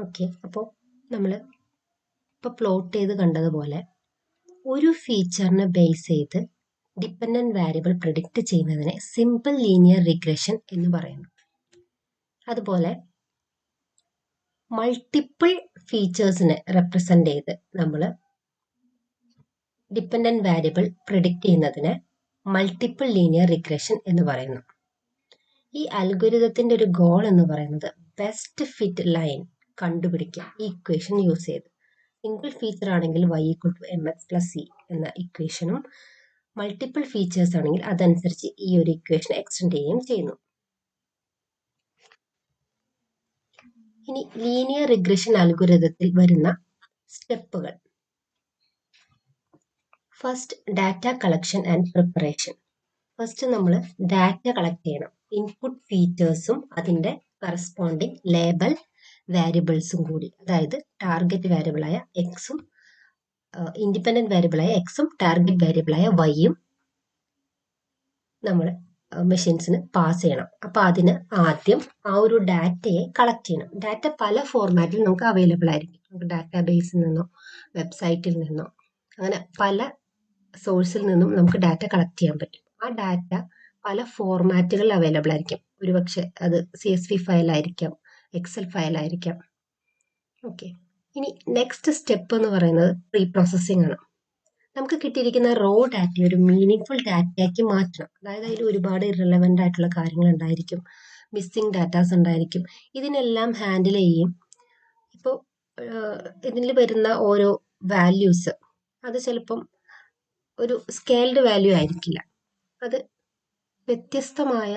Okay, അപ്പോൾ നമ്മൾ ഇപ്പോൾ പ്ലോട്ട് ചെയ്ത് കണ്ടതുപോലെ ഒരു ഫീച്ചറിനെ ബേസ് ചെയ്ത് ഡിപ്പെൻഡൻറ്റ് വേരിയബിൾ പ്രിഡിക്റ്റ് ചെയ്യുന്നതിനെ സിമ്പിൾ ലീനിയർ റിഗ്രഷൻ എന്ന് പറയുന്നു. അതുപോലെ മൾട്ടിപ്പിൾ ഫീച്ചേഴ്സിനെ റെപ്രസെൻ്റ് ചെയ്ത് നമ്മൾ ഡിപ്പെൻഡൻറ്റ് വേരിയബിൾ പ്രിഡിക്റ്റ് ചെയ്യുന്നതിനെ മൾട്ടിപ്പിൾ ലീനിയർ റിഗ്രഷൻ എന്ന് പറയുന്നു. ഈ അൽഗോരിതത്തിൻ്റെ ഒരു ഗോൾ എന്ന് പറയുന്നത് ബെസ്റ്റ് ഫിറ്റ് ലൈൻ കണ്ടുപിടിക്കുക ഈ ഇക്വേഷൻ യൂസ് ചെയ്ത്. സിംഗിൾ ഫീച്ചർ ആണെങ്കിൽ y=mx+c എന്ന ഇക്വേഷനും, മൾട്ടിപ്പിൾ ഫീച്ചേഴ്സ് ആണെങ്കിൽ അതനുസരിച്ച് ഈ ഒരു ഇക്വേഷൻ എക്സ്റ്റെൻഡ് ചെയ്യുകയും ചെയ്യുന്നു. ഇനി ലീനിയർ റിഗ്രഷൻ അൽഗോരിതത്തിൽ വരുന്ന സ്റ്റെപ്പുകൾ. First, data collection and preparation. First നമ്മൾ ഡാറ്റ കളക്ട് ചെയ്യണം. ഇൻപുട്ട് ഫീച്ചേഴ്സും അതിൻ്റെ കറസ്പോണ്ടിങ് ലേബൽ വേരിയബിൾസും കൂടി, അതായത് ടാർഗറ്റ് വേരിയബിളായ എക്സും ഇൻഡിപെൻഡൻറ്റ് വേരിയബിളായ എക്സും ടാർഗറ്റ് വേരിയബിളായ വൈയും നമ്മൾ മെഷീൻസിന് പാസ് ചെയ്യണം. അപ്പോൾ അതിന് ആദ്യം ആ ഒരു ഡാറ്റയെ കളക്ട് ചെയ്യണം. ഡാറ്റ പല ഫോർമാറ്റിൽ നമുക്ക് അവൈലബിൾ ആയിരിക്കും. നമുക്ക് ഡാറ്റാ ബേസിൽ നിന്നോ വെബ്സൈറ്റിൽ നിന്നോ അങ്ങനെ പല സോഴ്സിൽ നിന്നും നമുക്ക് ഡാറ്റ കളക്ട് ചെയ്യാൻ പറ്റും. ആ ഡാറ്റ പല ഫോർമാറ്റുകളിൽ അവൈലബിൾ ആയിരിക്കും. ഒരുപക്ഷെ അത് CSV ഫയലായിരിക്കാം, എക്സൽ ഫയലായിരിക്കാം. ഓക്കെ, ഇനി നെക്സ്റ്റ് സ്റ്റെപ്പ് എന്ന് പറയുന്നത് പ്രീ പ്രോസസ്സിംഗ് ആണ്. നമുക്ക് കിട്ടിയിരിക്കുന്ന റോ ഡാറ്റ ഒരു മീനിങ് ഫുൾ ഡാറ്റയാക്കി മാറ്റണം. അതായത് അതിൽ ഒരുപാട് ഇറലവൻ്റ് ആയിട്ടുള്ള കാര്യങ്ങൾ ഉണ്ടായിരിക്കും, മിസ്സിംഗ് ഡാറ്റാസ് ഉണ്ടായിരിക്കും. ഇതിനെല്ലാം ഹാൻഡിൽ ചെയ്യും. ഇപ്പോൾ ഇതിൽ വരുന്ന ഓരോ വാല്യൂസ് അത് ചിലപ്പം ഒരു സ്കെയിൽഡ് വാല്യൂ ആയിരിക്കില്ല. അത് വ്യത്യസ്തമായ,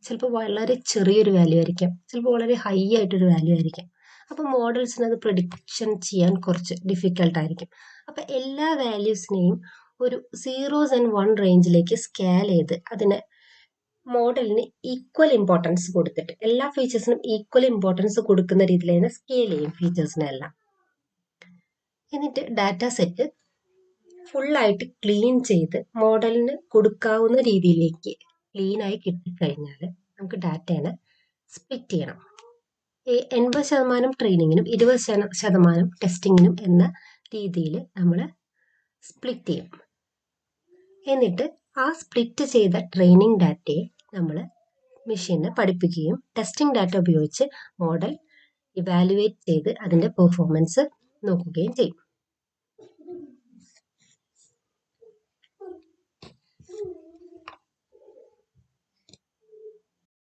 ചിലപ്പോൾ വളരെ ചെറിയൊരു വാല്യൂ ആയിരിക്കാം, ചിലപ്പോൾ വളരെ ഹൈ ആയിട്ടൊരു വാല്യൂ ആയിരിക്കാം. അപ്പോൾ മോഡൽസിന് അത് പ്രിഡിക്ഷൻ ചെയ്യാൻ കുറച്ച് ഡിഫിക്കൽട്ടായിരിക്കും. അപ്പോൾ എല്ലാ വാല്യൂസിനെയും ഒരു 0s and 1 റേഞ്ചിലേക്ക് സ്കെയിൽ ചെയ്ത് അതിനെ മോഡലിന് ഈക്വൽ ഇമ്പോർട്ടൻസ് കൊടുത്തിട്ട് എല്ലാ ഫീച്ചേഴ്സിനും ഈക്വൽ ഇമ്പോർട്ടൻസ് കൊടുക്കുന്ന രീതിയിൽ അതിനെ സ്കെയിൽ ചെയ്യും ഫീച്ചേഴ്സിനെല്ലാം. എന്നിട്ട് ഡാറ്റ സെറ്റ് ഫുള്ളായിട്ട് ക്ലീൻ ചെയ്ത് മോഡലിന് കൊടുക്കാവുന്ന രീതിയിലേക്ക് ക്ലീനായി കിട്ടിക്കഴിഞ്ഞാൽ നമുക്ക് ഡാറ്റേനെ സ്പ്ലിറ്റ് ചെയ്യണം. 80% ട്രെയിനിങ്ങിനും 20% ടെസ്റ്റിങ്ങിനും എന്ന രീതിയിൽ നമ്മൾ സ്പ്ലിറ്റ് ചെയ്യും. എന്നിട്ട് ആ സ്പ്ലിറ്റ് ചെയ്ത ട്രെയിനിങ് ഡാറ്റയെ നമ്മൾ മെഷീനെ പഠിപ്പിക്കുകയും ടെസ്റ്റിംഗ് ഡാറ്റ ഉപയോഗിച്ച് മോഡൽ ഇവാലുവേറ്റ് ചെയ്ത് അതിൻ്റെ പെർഫോമൻസ് നോക്കുകയും ചെയ്യും.